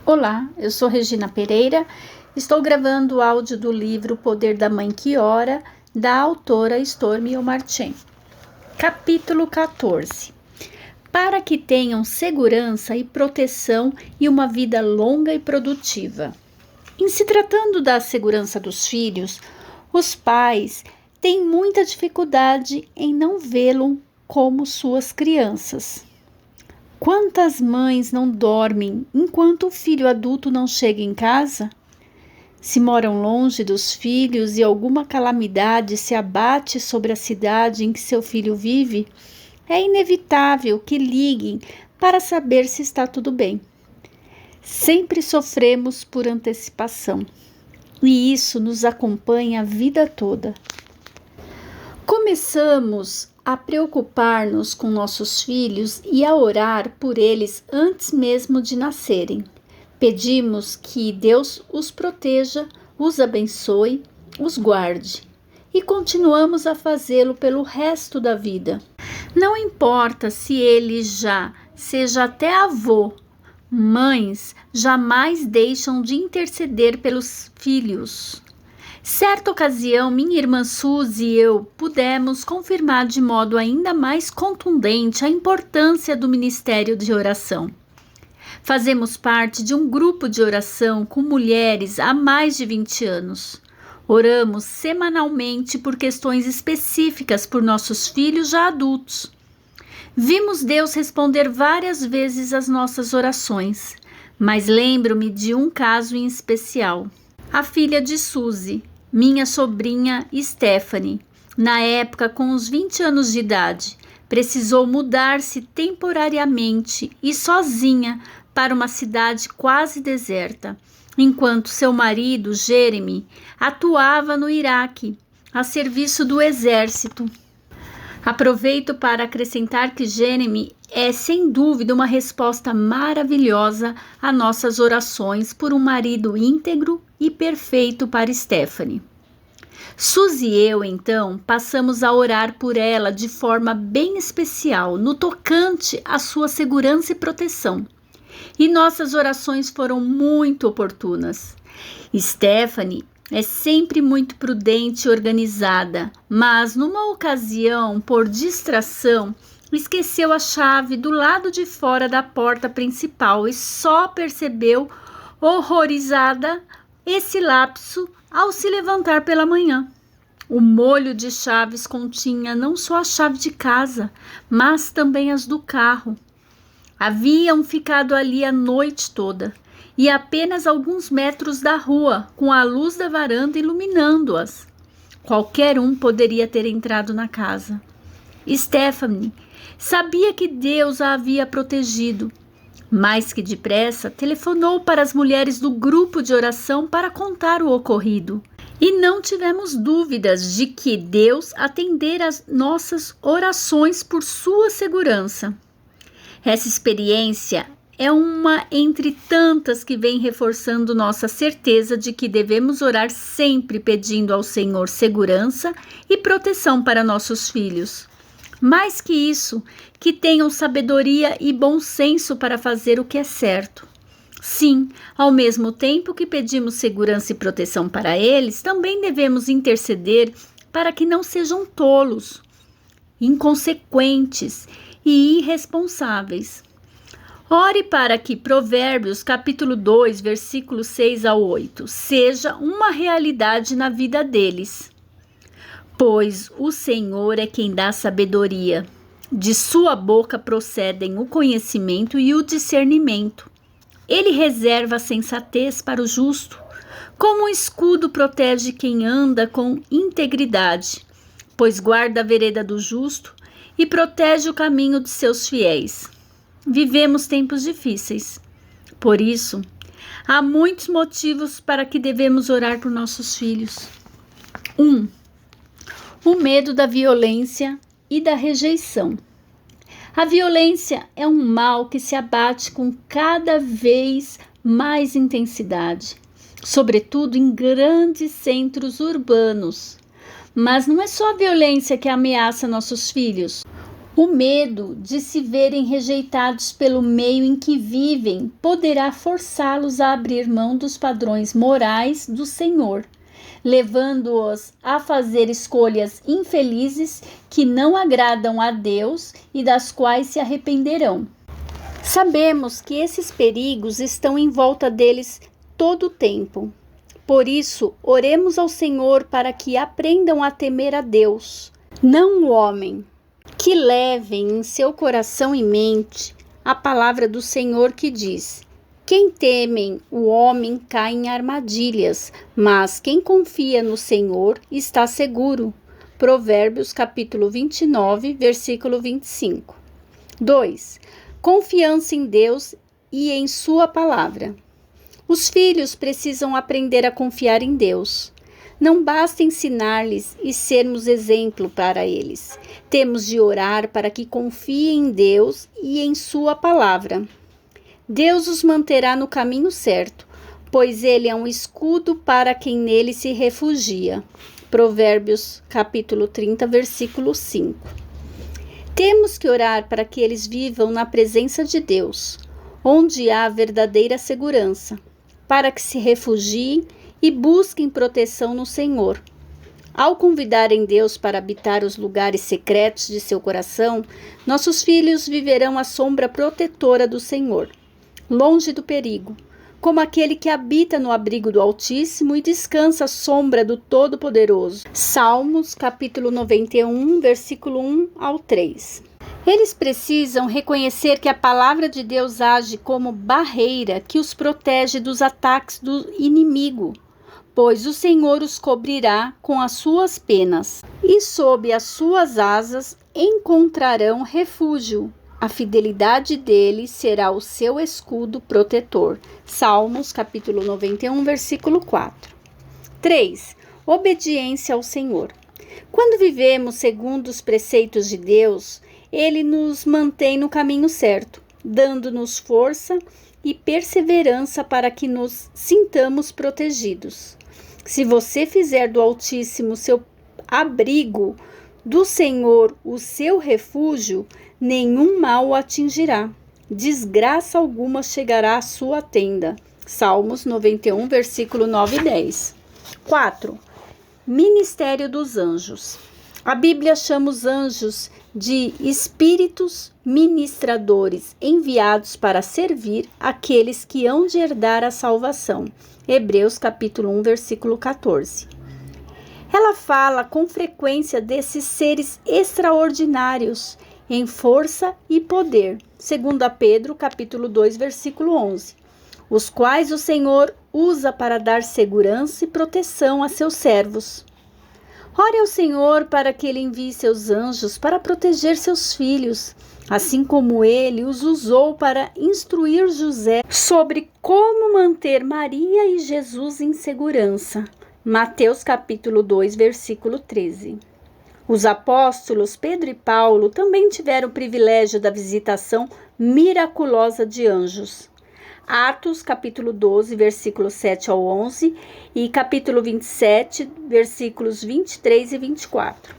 Olá, eu sou Regina Pereira, estou gravando o áudio do livro O Poder da Mãe que Ora, da autora Stormie Omartian. Capítulo 14. Para que tenham segurança e proteção e uma vida longa e produtiva. Em se tratando da segurança dos filhos, os pais têm muita dificuldade em não vê-lo como suas crianças. Quantas mães não dormem enquanto o filho adulto não chega em casa? Se moram longe dos filhos e alguma calamidade se abate sobre a cidade em que seu filho vive, é inevitável que liguem para saber se está tudo bem. Sempre sofremos por antecipação, e isso nos acompanha a vida toda. Começamos a preocupar-nos com nossos filhos e a orar por eles antes mesmo de nascerem. Pedimos que Deus os proteja, os abençoe, os guarde. E continuamos a fazê-lo pelo resto da vida. Não importa se ele já seja até avô, mães jamais deixam de interceder pelos filhos. Certa ocasião, minha irmã Suzy e eu pudemos confirmar de modo ainda mais contundente a importância do ministério de oração. Fazemos parte de um grupo de oração com mulheres há mais de 20 anos. Oramos semanalmente por questões específicas por nossos filhos já adultos. Vimos Deus responder várias vezes às nossas orações, mas lembro-me de um caso em especial. A filha de Suzy, minha sobrinha Stephanie, na época com uns 20 anos de idade, precisou mudar-se temporariamente e sozinha para uma cidade quase deserta, enquanto seu marido, Jeremy, atuava no Iraque, a serviço do exército. Aproveito para acrescentar que Jeremy é, sem dúvida, uma resposta maravilhosa a nossas orações por um marido íntegro e perfeito para Stephanie. Suzy e eu, então, passamos a orar por ela de forma bem especial, no tocante à sua segurança e proteção. E nossas orações foram muito oportunas. Stephanie é sempre muito prudente e organizada, mas numa ocasião, por distração, esqueceu a chave do lado de fora da porta principal e só percebeu, horrorizada, esse lapso ao se levantar pela manhã. O molho de chaves continha não só a chave de casa, mas também as do carro. Haviam ficado ali a noite toda e apenas alguns metros da rua, com a luz da varanda iluminando-as. Qualquer um poderia ter entrado na casa. Stephanie sabia que Deus a havia protegido. Mais que depressa, telefonou para as mulheres do grupo de oração para contar o ocorrido. E não tivemos dúvidas de que Deus atendera às nossas orações por sua segurança. Essa experiência é uma entre tantas que vem reforçando nossa certeza de que devemos orar sempre pedindo ao Senhor segurança e proteção para nossos filhos. Mais que isso, que tenham sabedoria e bom senso para fazer o que é certo. Sim, ao mesmo tempo que pedimos segurança e proteção para eles, também devemos interceder para que não sejam tolos, inconsequentes e irresponsáveis. Ore para que Provérbios capítulo 2, versículos 6 ao 8, seja uma realidade na vida deles. Pois o Senhor é quem dá sabedoria. De sua boca procedem o conhecimento e o discernimento. Ele reserva a sensatez para o justo. Como um escudo protege quem anda com integridade, pois guarda a vereda do justo e protege o caminho de seus fiéis. Vivemos tempos difíceis. Por isso, há muitos motivos para que devemos orar por nossos filhos. 1. O medo da violência e da rejeição. A violência é um mal que se abate com cada vez mais intensidade, sobretudo em grandes centros urbanos. Mas não é só a violência que ameaça nossos filhos. O medo de se verem rejeitados pelo meio em que vivem poderá forçá-los a abrir mão dos padrões morais do Senhor, levando-os a fazer escolhas infelizes que não agradam a Deus e das quais se arrependerão. Sabemos que esses perigos estão em volta deles todo o tempo. Por isso, oremos ao Senhor para que aprendam a temer a Deus, não o homem. Que levem em seu coração e mente a palavra do Senhor que diz: quem temem o homem cai em armadilhas, mas quem confia no Senhor está seguro. Provérbios capítulo 29, versículo 25. 2. Confiança em Deus e em sua palavra. Os filhos precisam aprender a confiar em Deus. Não basta ensinar-lhes e sermos exemplo para eles. Temos de orar para que confiem em Deus e em sua palavra. Deus os manterá no caminho certo, pois ele é um escudo para quem nele se refugia. Provérbios capítulo 30, versículo 5. Temos que orar para que eles vivam na presença de Deus, onde há verdadeira segurança, para que se refugiem e busquem proteção no Senhor. Ao convidarem Deus para habitar os lugares secretos de seu coração, nossos filhos viverão à sombra protetora do Senhor, longe do perigo, como aquele que habita no abrigo do Altíssimo e descansa à sombra do Todo-Poderoso. Salmos, capítulo 91, versículo 1 ao 3. Eles precisam reconhecer que a palavra de Deus age como barreira que os protege dos ataques do inimigo, pois o Senhor os cobrirá com as suas penas, e sob as suas asas encontrarão refúgio. A fidelidade dele será o seu escudo protetor. Salmos, capítulo 91, versículo 4. 3. Obediência ao Senhor. Quando vivemos segundo os preceitos de Deus, ele nos mantém no caminho certo, dando-nos força e perseverança para que nos sintamos protegidos. Se você fizer do Altíssimo seu abrigo, do Senhor o seu refúgio, nenhum mal o atingirá. Desgraça alguma chegará à sua tenda. Salmos 91, versículo 9 e 10. 4. Ministério dos anjos. A Bíblia chama os anjos de espíritos ministradores enviados para servir aqueles que hão de herdar a salvação. Hebreus capítulo 1, versículo 14. Ela fala com frequência desses seres extraordinários em força e poder, segundo Pedro capítulo 2, versículo 11, os quais o Senhor usa para dar segurança e proteção a seus servos. Ore ao Senhor para que ele envie seus anjos para proteger seus filhos, assim como ele os usou para instruir José sobre como manter Maria e Jesus em segurança. Mateus capítulo 2, versículo 13. Os apóstolos Pedro e Paulo também tiveram o privilégio da visitação miraculosa de anjos. Atos, capítulo 12, versículos 7 ao 11 e capítulo 27, versículos 23 e 24.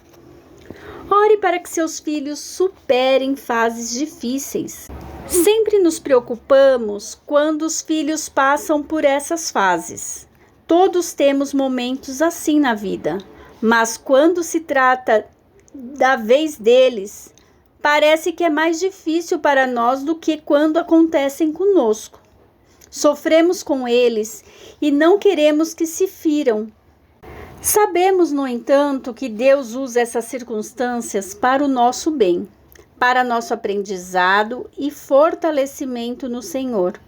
Ore para que seus filhos superem fases difíceis. Sempre nos preocupamos quando os filhos passam por essas fases. Todos temos momentos assim na vida, mas quando se trata da vez deles, parece que é mais difícil para nós do que quando acontecem conosco. Sofremos com eles e não queremos que se firam. Sabemos, no entanto, que Deus usa essas circunstâncias para o nosso bem, para nosso aprendizado e fortalecimento no Senhor.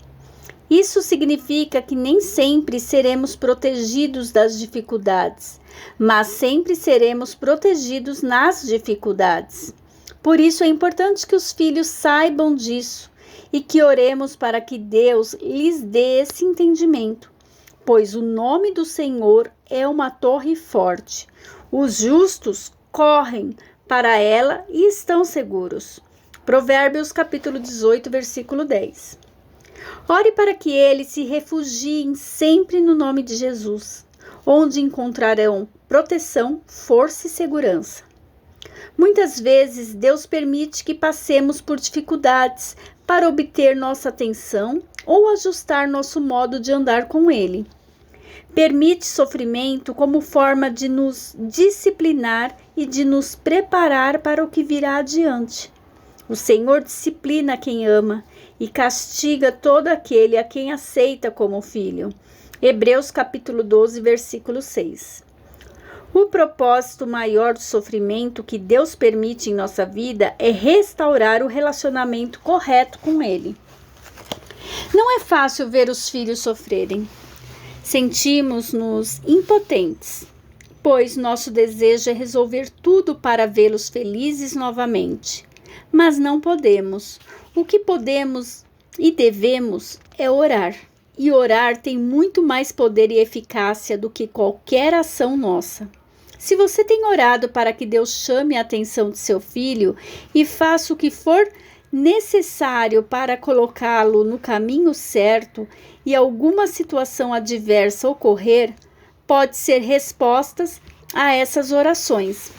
Isso significa que nem sempre seremos protegidos das dificuldades, mas sempre seremos protegidos nas dificuldades. Por isso é importante que os filhos saibam disso e que oremos para que Deus lhes dê esse entendimento, pois o nome do Senhor é uma torre forte. Os justos correm para ela e estão seguros. Provérbios capítulo 18, versículo 10. Ore para que eles se refugiem sempre no nome de Jesus, onde encontrarão proteção, força e segurança. Muitas vezes Deus permite que passemos por dificuldades para obter nossa atenção ou ajustar nosso modo de andar com Ele. Permite sofrimento como forma de nos disciplinar e de nos preparar para o que virá adiante. O Senhor disciplina quem ama e castiga todo aquele a quem aceita como filho. Hebreus capítulo 12, versículo 6. O propósito maior do sofrimento que Deus permite em nossa vida é restaurar o relacionamento correto com Ele. Não é fácil ver os filhos sofrerem. Sentimos-nos impotentes, pois nosso desejo é resolver tudo para vê-los felizes novamente. Mas não podemos. O que podemos e devemos é orar. E orar tem muito mais poder e eficácia do que qualquer ação nossa. Se você tem orado para que Deus chame a atenção de seu filho e faça o que for necessário para colocá-lo no caminho certo e alguma situação adversa ocorrer, pode ser respostas a essas orações.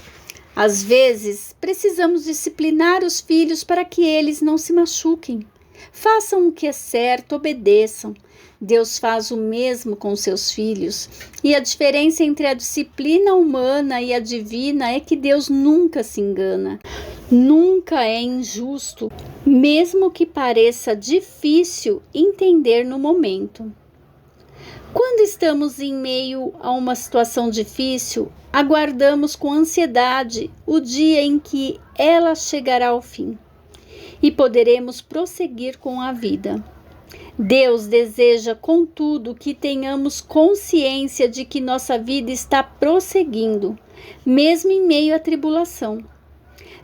Às vezes, precisamos disciplinar os filhos para que eles não se machuquem. Façam o que é certo, obedeçam. Deus faz o mesmo com seus filhos. E a diferença entre a disciplina humana e a divina é que Deus nunca se engana. Nunca é injusto, mesmo que pareça difícil entender no momento. Quando estamos em meio a uma situação difícil, aguardamos com ansiedade o dia em que ela chegará ao fim e poderemos prosseguir com a vida. Deus deseja, contudo, que tenhamos consciência de que nossa vida está prosseguindo, mesmo em meio à tribulação.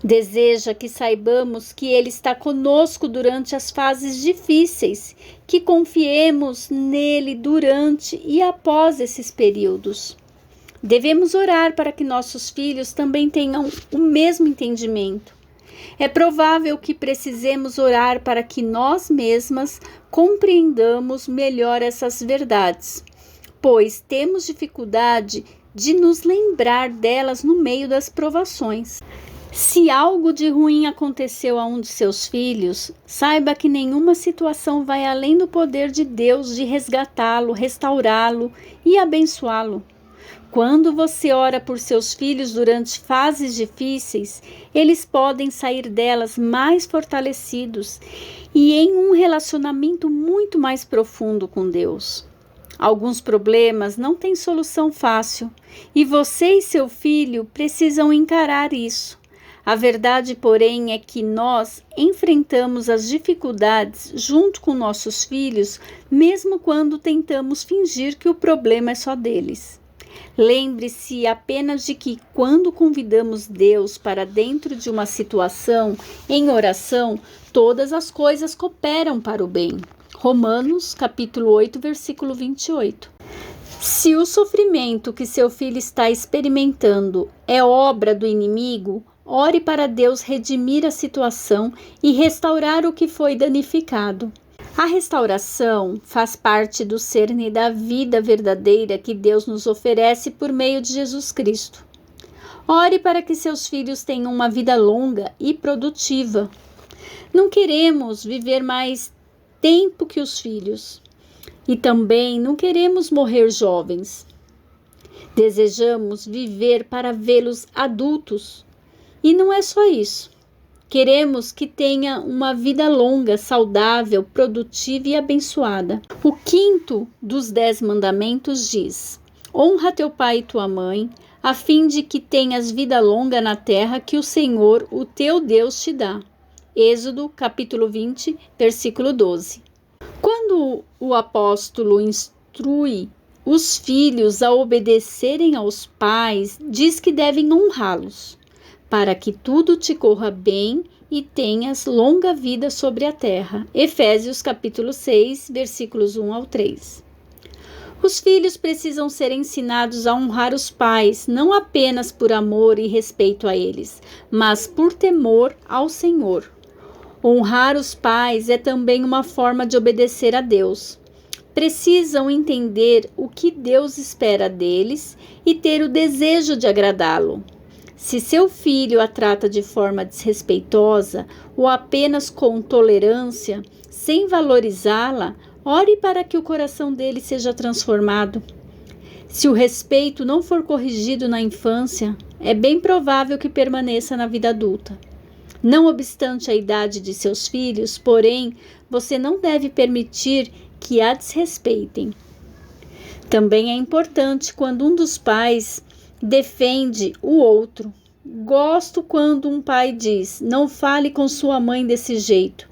Deseja que saibamos que Ele está conosco durante as fases difíceis, que confiemos nele durante e após esses períodos. Devemos orar para que nossos filhos também tenham o mesmo entendimento. É provável que precisemos orar para que nós mesmas compreendamos melhor essas verdades, pois temos dificuldade de nos lembrar delas no meio das provações. Se algo de ruim aconteceu a um de seus filhos, saiba que nenhuma situação vai além do poder de Deus de resgatá-lo, restaurá-lo e abençoá-lo. Quando você ora por seus filhos durante fases difíceis, eles podem sair delas mais fortalecidos e em um relacionamento muito mais profundo com Deus. Alguns problemas não têm solução fácil e você e seu filho precisam encarar isso. A verdade, porém, é que nós enfrentamos as dificuldades junto com nossos filhos, mesmo quando tentamos fingir que o problema é só deles. Lembre-se apenas de que quando convidamos Deus para dentro de uma situação, em oração, todas as coisas cooperam para o bem. Romanos, capítulo 8, versículo 28. Se o sofrimento que seu filho está experimentando é obra do inimigo, ore para Deus redimir a situação e restaurar o que foi danificado. A restauração faz parte do cerne da vida verdadeira que Deus nos oferece por meio de Jesus Cristo. Ore para que seus filhos tenham uma vida longa e produtiva. Não queremos viver mais tempo que os filhos. E também não queremos morrer jovens. Desejamos viver para vê-los adultos. E não é só isso. Queremos que tenha uma vida longa, saudável, produtiva e abençoada. O 5º dos 10 mandamentos diz: honra teu pai e tua mãe, a fim de que tenhas vida longa na terra que o Senhor, o teu Deus, te dá. Êxodo, capítulo 20, versículo 12. Quando o apóstolo instrui os filhos a obedecerem aos pais, diz que devem honrá-los, para que tudo te corra bem e tenhas longa vida sobre a terra. Efésios capítulo 6, versículos 1 ao 3. Os filhos precisam ser ensinados a honrar os pais, não apenas por amor e respeito a eles, mas por temor ao Senhor. Honrar os pais é também uma forma de obedecer a Deus. Precisam entender o que Deus espera deles e ter o desejo de agradá-lo. Se seu filho a trata de forma desrespeitosa ou apenas com tolerância, sem valorizá-la, ore para que o coração dele seja transformado. Se o respeito não for corrigido na infância, é bem provável que permaneça na vida adulta. Não obstante a idade de seus filhos, porém, você não deve permitir que a desrespeitem. Também é importante quando um dos pais defende o outro. Gosto quando um pai diz: não fale com sua mãe desse jeito.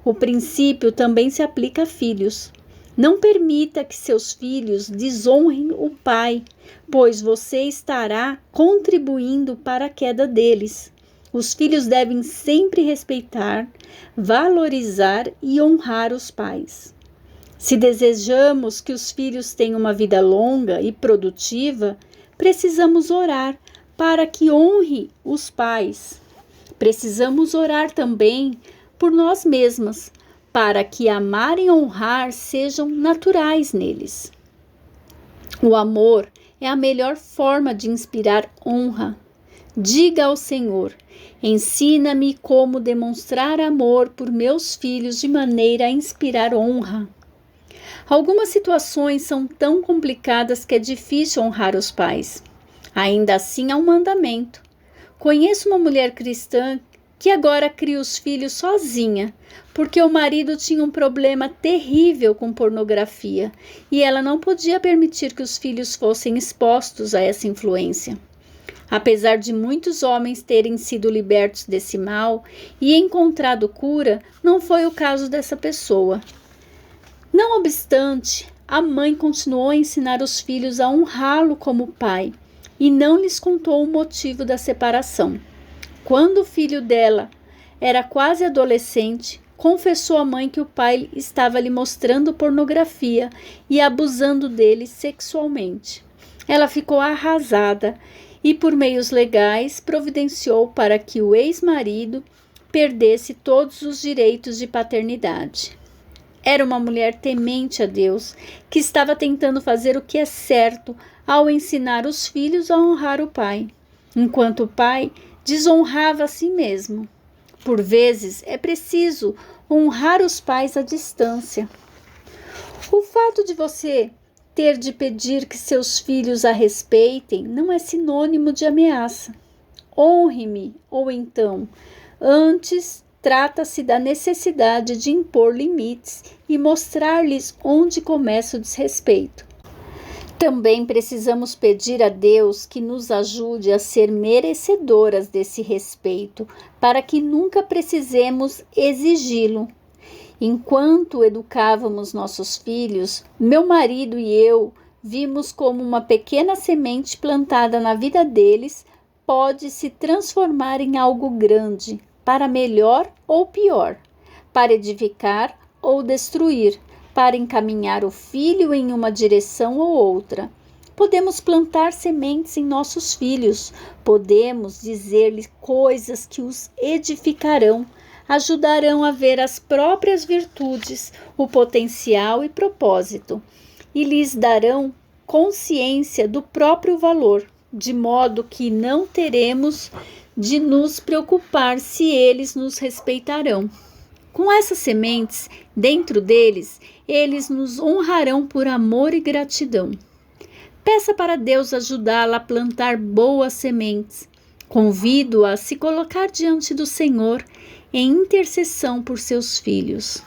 O princípio também se aplica a filhos. Não permita que seus filhos desonrem o pai, pois você estará contribuindo para a queda deles. Os filhos devem sempre respeitar, valorizar e honrar os pais. Se desejamos que os filhos tenham uma vida longa e produtiva, precisamos orar para que honre os pais. Precisamos orar também por nós mesmas, para que amar e honrar sejam naturais neles. O amor é a melhor forma de inspirar honra. Diga ao Senhor: ensina-me como demonstrar amor por meus filhos de maneira a inspirar honra. Algumas situações são tão complicadas que é difícil honrar os pais. Ainda assim, há um mandamento. Conheço uma mulher cristã que agora cria os filhos sozinha, porque o marido tinha um problema terrível com pornografia e ela não podia permitir que os filhos fossem expostos a essa influência. Apesar de muitos homens terem sido libertos desse mal e encontrado cura, não foi o caso dessa pessoa. Não obstante, a mãe continuou a ensinar os filhos a honrá-lo como pai e não lhes contou o motivo da separação. Quando o filho dela era quase adolescente, confessou à mãe que o pai estava lhe mostrando pornografia e abusando dele sexualmente. Ela ficou arrasada e, por meios legais, providenciou para que o ex-marido perdesse todos os direitos de paternidade. Era uma mulher temente a Deus, que estava tentando fazer o que é certo ao ensinar os filhos a honrar o pai, enquanto o pai desonrava a si mesmo. Por vezes, é preciso honrar os pais à distância. O fato de você ter de pedir que seus filhos a respeitem não é sinônimo de ameaça. Honre-me, ou então, antes trata-se da necessidade de impor limites e mostrar-lhes onde começa o desrespeito. Também precisamos pedir a Deus que nos ajude a ser merecedoras desse respeito, para que nunca precisemos exigi-lo. Enquanto educávamos nossos filhos, meu marido e eu vimos como uma pequena semente plantada na vida deles pode se transformar em algo grande, para melhor ou pior, para edificar ou destruir, para encaminhar o filho em uma direção ou outra. Podemos plantar sementes em nossos filhos, podemos dizer-lhes coisas que os edificarão, ajudarão a ver as próprias virtudes, o potencial e propósito, e lhes darão consciência do próprio valor, de modo que não teremos de nos preocupar se eles nos respeitarão. Com essas sementes dentro deles, eles nos honrarão por amor e gratidão. Peça para Deus ajudá-la a plantar boas sementes. Convido-a a se colocar diante do Senhor em intercessão por seus filhos.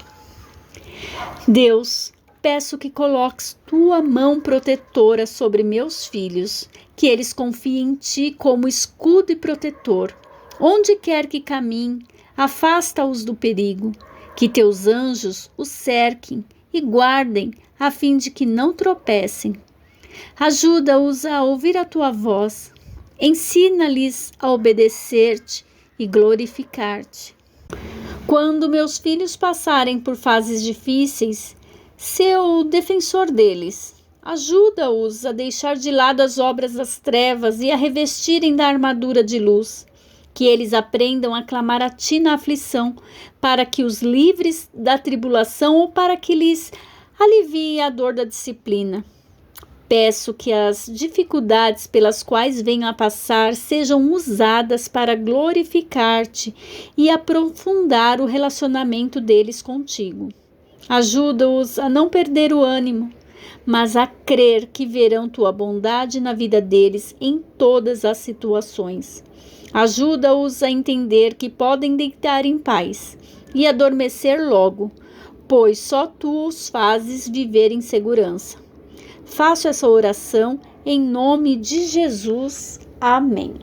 Deus, peço que coloques tua mão protetora sobre meus filhos, que eles confiem em ti como escudo e protetor. Onde quer que caminhem, afasta-os do perigo, que teus anjos os cerquem e guardem, a fim de que não tropecem. Ajuda-os a ouvir a tua voz, ensina-lhes a obedecer-te e glorificar-te. Quando meus filhos passarem por fases difíceis, sê o defensor deles. Ajuda-os a deixar de lado as obras das trevas e a revestirem da armadura de luz. Que eles aprendam a clamar a ti na aflição, para que os livres da tribulação ou para que lhes alivie a dor da disciplina. Peço que as dificuldades pelas quais venham a passar sejam usadas para glorificar-te e aprofundar o relacionamento deles contigo. Ajuda-os a não perder o ânimo, mas a crer que verão tua bondade na vida deles em todas as situações. Ajuda-os a entender que podem deitar em paz e adormecer logo, pois só tu os fazes viver em segurança. Faço essa oração em nome de Jesus. Amém.